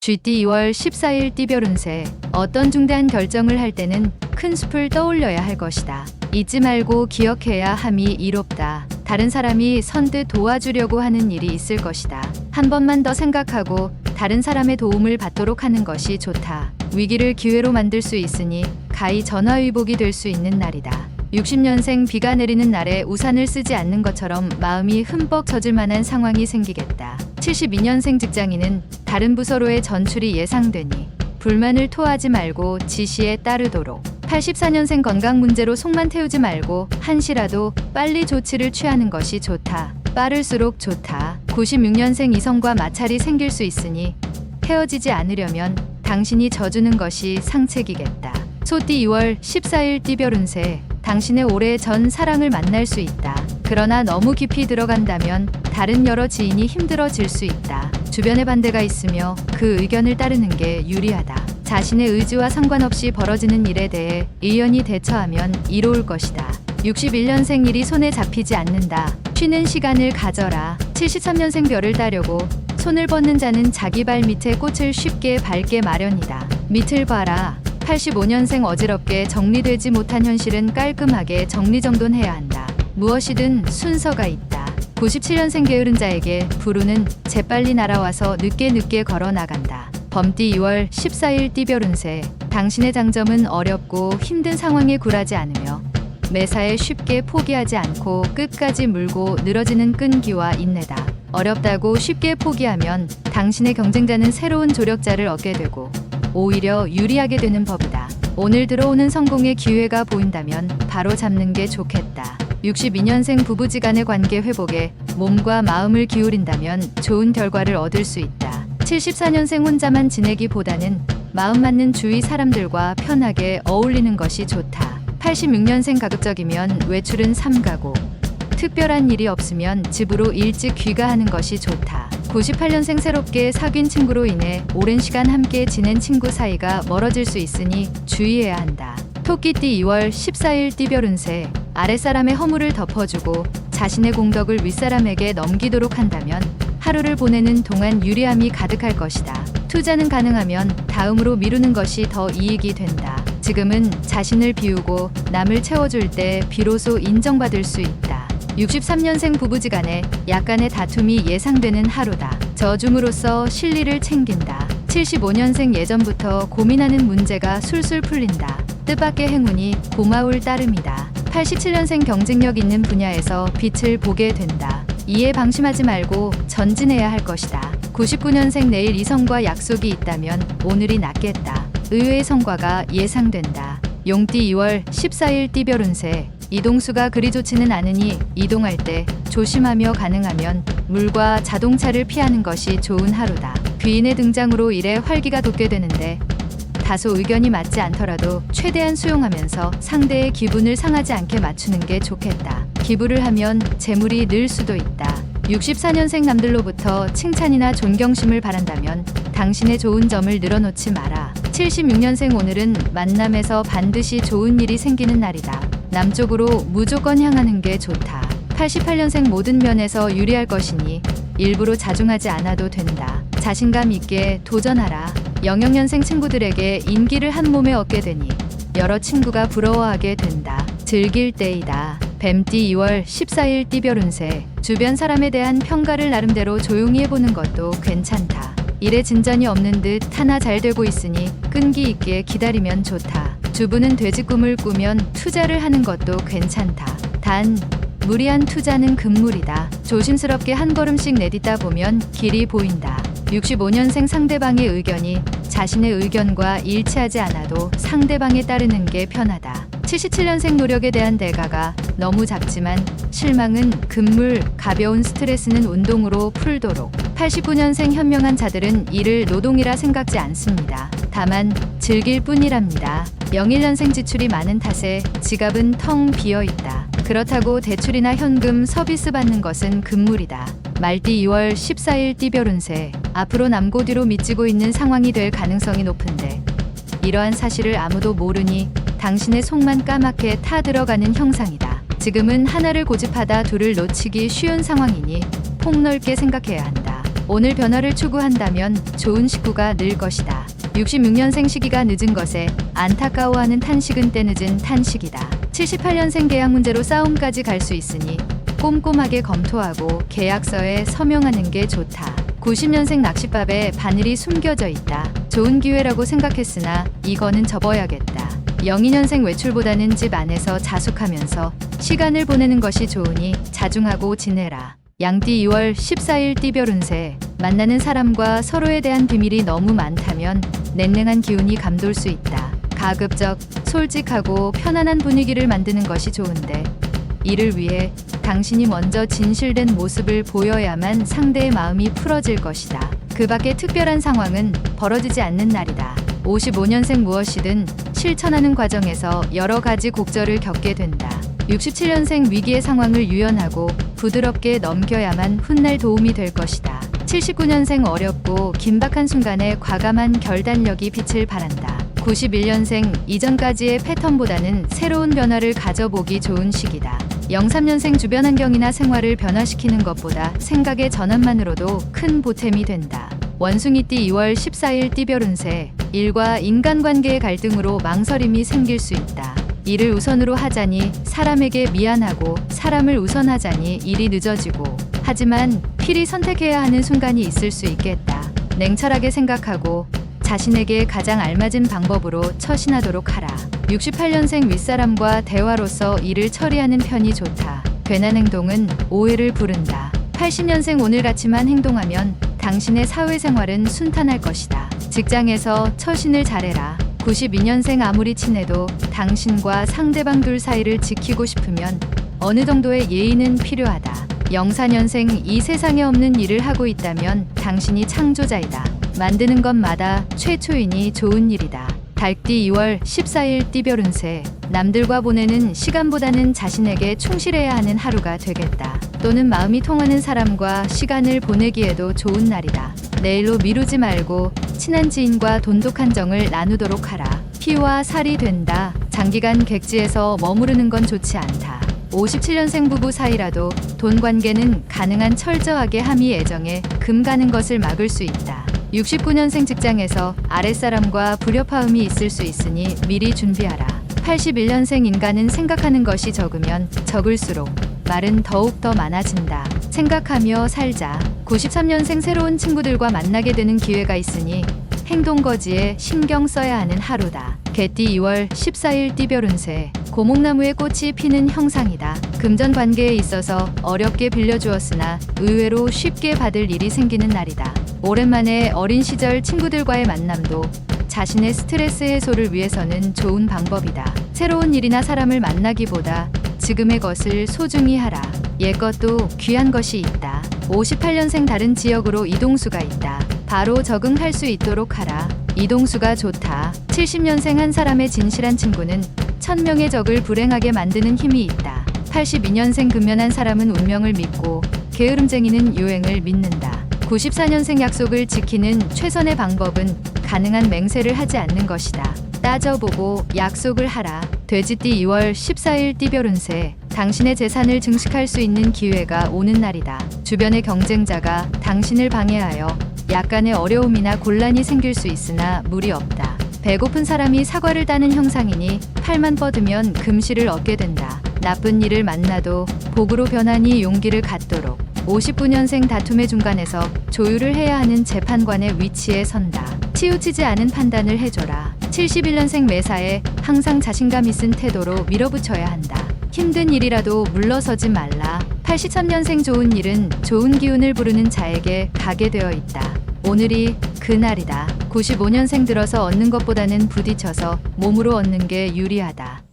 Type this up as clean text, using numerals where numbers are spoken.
GT 2월 14일 띠별 운세. 어떤 중대한 결정을 할 때는 큰 숲을 떠올려야 할 것이다. 잊지 말고 기억해야 함이 이롭다. 다른 사람이 선뜻 도와주려고 하는 일이 있을 것이다. 한 번만 더 생각하고 다른 사람의 도움을 받도록 하는 것이 좋다. 위기를 기회로 만들 수 있으니 가히 전화위복이 될 수 있는 날이다. 60년생 비가 내리는 날에 우산을 쓰지 않는 것처럼 마음이 흠뻑 젖을 만한 상황이 생기겠다. 72년생 직장인은 다른 부서로의 전출이 예상되니 불만을 토하지 말고 지시에 따르도록. 84년생 건강 문제로 속만 태우지 말고 한시라도 빨리 조치를 취하는 것이 좋다. 빠를수록 좋다. 96년생 이성과 마찰이 생길 수 있으니 헤어지지 않으려면 당신이 져주는 것이 상책이겠다. 소띠 2월 14일 띠별 운세. 당신의 오래 전 사랑을 만날 수 있다. 그러나 너무 깊이 들어간다면 다른 여러 지인이 힘들어질 수 있다. 주변에 반대가 있으며 그 의견을 따르는 게 유리하다. 자신의 의지와 상관없이 벌어지는 일에 대해 의연히 대처하면 이로울 것이다. 61년생 일이 손에 잡히지 않는다. 쉬는 시간을 가져라. 73년생 별을 따려고 손을 뻗는 자는 자기 발 밑에 꽃을 쉽게 밟게 마련이다. 밑을 봐라. 85년생 어지럽게 정리되지 못한 현실은 깔끔하게 정리정돈해야 한다. 무엇이든 순서가 있다. 97년생 게으른 자에게 불운은 재빨리 날아와서 늦게 걸어 나간다. 범띠 2월 14일 띠별 운세. 당신의 장점은 어렵고 힘든 상황에 굴하지 않으며 매사에 쉽게 포기하지 않고 끝까지 물고 늘어지는 끈기와 인내다. 어렵다고 쉽게 포기하면 당신의 경쟁자는 새로운 조력자를 얻게 되고 오히려 유리하게 되는 법이다. 오늘 들어오는 성공의 기회가 보인다면 바로 잡는 게 좋겠다. 62년생 부부지간의 관계 회복에 몸과 마음을 기울인다면 좋은 결과를 얻을 수 있다. 74년생 혼자만 지내기보다는 마음 맞는 주위 사람들과 편하게 어울리는 것이 좋다. 86년생 가급적이면 외출은 삼가고 특별한 일이 없으면 집으로 일찍 귀가하는 것이 좋다. 98년생 새롭게 사귄 친구로 인해 오랜 시간 함께 지낸 친구 사이가 멀어질 수 있으니 주의해야 한다. 토끼띠 2월 14일 띠별 운세. 아랫사람의 허물을 덮어주고 자신의 공덕을 윗사람에게 넘기도록 한다면 하루를 보내는 동안 유리함이 가득할 것이다. 투자는 가능하면 다음으로 미루는 것이 더 이익이 된다. 지금은 자신을 비우고 남을 채워줄 때 비로소 인정받을 수 있다. 63년생 부부지간에 약간의 다툼이 예상되는 하루다. 저줌으로써 실리를 챙긴다. 75년생 예전부터 고민하는 문제가 술술 풀린다. 뜻밖의 행운이 고마울 따름이다. 87년생 경쟁력 있는 분야에서 빛을 보게 된다. 이에 방심하지 말고 전진해야 할 것이다. 99년생 내일 이성과 약속이 있다면 오늘이 낫겠다. 의외의 성과가 예상된다. 용띠 2월 14일 띠별 운세. 이동수가 그리 좋지는 않으니 이동할 때 조심하며 가능하면 물과 자동차를 피하는 것이 좋은 하루다. 귀인의 등장으로 일에 활기가 돋게 되는데 다소 의견이 맞지 않더라도 최대한 수용하면서 상대의 기분을 상하지 않게 맞추는 게 좋겠다. 기부를 하면 재물이 늘 수도 있다. 64년생 남들로부터 칭찬이나 존경심을 바란다면 당신의 좋은 점을 늘어놓지 마라. 76년생 오늘은 만남에서 반드시 좋은 일이 생기는 날이다. 남쪽으로 무조건 향하는 게 좋다. 88년생 모든 면에서 유리할 것이니 일부러 자중하지 않아도 된다. 자신감 있게 도전하라. 00년생 친구들에게 인기를 한 몸에 얻게 되니 여러 친구가 부러워하게 된다. 즐길 때이다. 뱀띠 2월 14일 띠별 운세. 주변 사람에 대한 평가를 나름대로 조용히 해보는 것도 괜찮다. 일에 진전이 없는 듯 하나 잘 되고 있으니 끈기 있게 기다리면 좋다. 주부는 돼지 꿈을 꾸면 투자를 하는 것도 괜찮다. 단 무리한 투자는 금물이다. 조심스럽게 한 걸음씩 내딛다 보면 길이 보인다. 65년생 상대방의 의견이 자신의 의견과 일치하지 않아도 상대방에 따르는 게 편하다. 77년생 노력에 대한 대가가 너무 작지만 실망은 금물, 가벼운 스트레스는 운동으로 풀도록. 89년생 현명한 자들은 이를 노동이라 생각지 않습니다. 다만 즐길 뿐이랍니다. 01년생 지출이 많은 탓에 지갑은 텅 비어 있다. 그렇다고 대출이나 현금 서비스 받는 것은 금물이다. 말띠 2월 14일 띠별 운세. 앞으로 남고 뒤로 미치고 있는 상황이 될 가능성이 높은데 이러한 사실을 아무도 모르니 당신의 속만 까맣게 타 들어가는 형상이다. 지금은 하나를 고집하다 둘을 놓치기 쉬운 상황이니 폭넓게 생각해야 한다. 오늘 변화를 추구한다면 좋은 식구가 늘 것이다. 66년생 시기가 늦은 것에 안타까워하는 탄식은 때늦은 탄식이다. 78년생 계약 문제로 싸움까지 갈 수 있으니 꼼꼼하게 검토하고 계약서에 서명하는 게 좋다. 90년생 낚싯밥에 바늘이 숨겨져 있다. 좋은 기회라고 생각했으나 이거는 접어야겠다. 02년생 외출보다는 집 안에서 자숙하면서 시간을 보내는 것이 좋으니 자중하고 지내라. 양띠 2월 14일 띠별 운세. 만나는 사람과 서로에 대한 비밀이 너무 많다면 냉랭한 기운이 감돌 수 있다. 가급적 솔직하고 편안한 분위기를 만드는 것이 좋은데 이를 위해 당신이 먼저 진실된 모습을 보여야만 상대의 마음이 풀어질 것이다. 그 밖에 특별한 상황은 벌어지지 않는 날이다. 55년생 무엇이든 실천하는 과정에서 여러 가지 곡절을 겪게 된다. 67년생 위기의 상황을 유연하고 부드럽게 넘겨야만 훗날 도움이 될 것이다. 79년생 어렵고 긴박한 순간에 과감한 결단력이 빛을 발한다. 91년생 이전까지의 패턴보다는 새로운 변화를 가져보기 좋은 시기다. 03년생 주변 환경이나 생활을 변화시키는 것보다 생각의 전환만으로도 큰 보탬이 된다. 원숭이띠 2월 14일 띠별 운세. 일과 인간관계의 갈등으로 망설임이 생길 수 있다. 일을 우선으로 하자니 사람에게 미안하고 사람을 우선하자니 일이 늦어지고 하지만 필히 선택해야 하는 순간이 있을 수 있겠다. 냉철하게 생각하고 자신에게 가장 알맞은 방법으로 처신하도록 하라. 68년생 윗사람과 대화로서 일을 처리하는 편이 좋다. 괜한 행동은 오해를 부른다. 80년생 오늘같이만 행동하면 당신의 사회생활은 순탄할 것이다. 직장에서 처신을 잘해라. 92년생 아무리 친해도 당신과 상대방 둘 사이를 지키고 싶으면 어느 정도의 예의는 필요하다. 04년생 이 세상에 없는 일을 하고 있다면 당신이 창조자이다. 만드는 것마다 최초이니 좋은 일이다. 달띠 2월 14일 띠별 운세. 남들과 보내는 시간보다는 자신에게 충실해야 하는 하루가 되겠다. 또는 마음이 통하는 사람과 시간을 보내기에도 좋은 날이다. 내일로 미루지 말고 친한 지인과 돈독한 정을 나누도록 하라. 피와 살이 된다. 장기간 객지에서 머무르는 건 좋지 않다. 57년생 부부 사이라도 돈 관계는 가능한 철저하게 함의 애정에 금 가는 것을 막을 수 있다. 69년생 직장에서 아랫사람과 불협화음이 있을 수 있으니 미리 준비하라. 81년생 인간은 생각하는 것이 적으면 적을수록 말은 더욱 더 많아진다. 생각하며 살자. 93년생 새로운 친구들과 만나게 되는 기회가 있으니 행동거지에 신경 써야 하는 하루다. 개띠 2월 14일 띠별 운세. 고목나무에 꽃이 피는 형상이다. 금전 관계에 있어서 어렵게 빌려주었으나 의외로 쉽게 받을 일이 생기는 날이다. 오랜만에 어린 시절 친구들과의 만남도 자신의 스트레스 해소를 위해서는 좋은 방법이다. 새로운 일이나 사람을 만나기보다 지금의 것을 소중히 하라. 옛것도 귀한 것이 있다. 58년생 다른 지역으로 이동수가 있다. 바로 적응할 수 있도록 하라. 이동수가 좋다. 70년생 한 사람의 진실한 친구는 1000명의 적을 불행하게 만드는 힘이 있다. 82년생 근면한 사람은 운명을 믿고 게으름쟁이는 요행을 믿는다. 94년생 약속을 지키는 최선의 방법은 가능한 맹세를 하지 않는 것이다. 따져보고 약속을 하라. 돼지띠 2월 14일 띠별 운세. 당신의 재산을 증식할 수 있는 기회가 오는 날이다. 주변의 경쟁자가 당신을 방해하여 약간의 어려움이나 곤란이 생길 수 있으나 무리 없다. 배고픈 사람이 사과를 따는 형상이니 팔만 뻗으면 금실을 얻게 된다. 나쁜 일을 만나도 복으로 변하니 용기를 갖도록. 59년생 다툼의 중간에서 조율을 해야 하는 재판관의 위치에 선다. 치우치지 않은 판단을 해줘라. 71년생 매사에 항상 자신감 있은 태도로 밀어붙여야 한다. 힘든 일이라도 물러서지 말라. 83년생 좋은 일은 좋은 기운을 부르는 자에게 가게 되어 있다. 오늘이 그날이다. 95년생 들어서 얻는 것보다는 부딪혀서 몸으로 얻는 게 유리하다.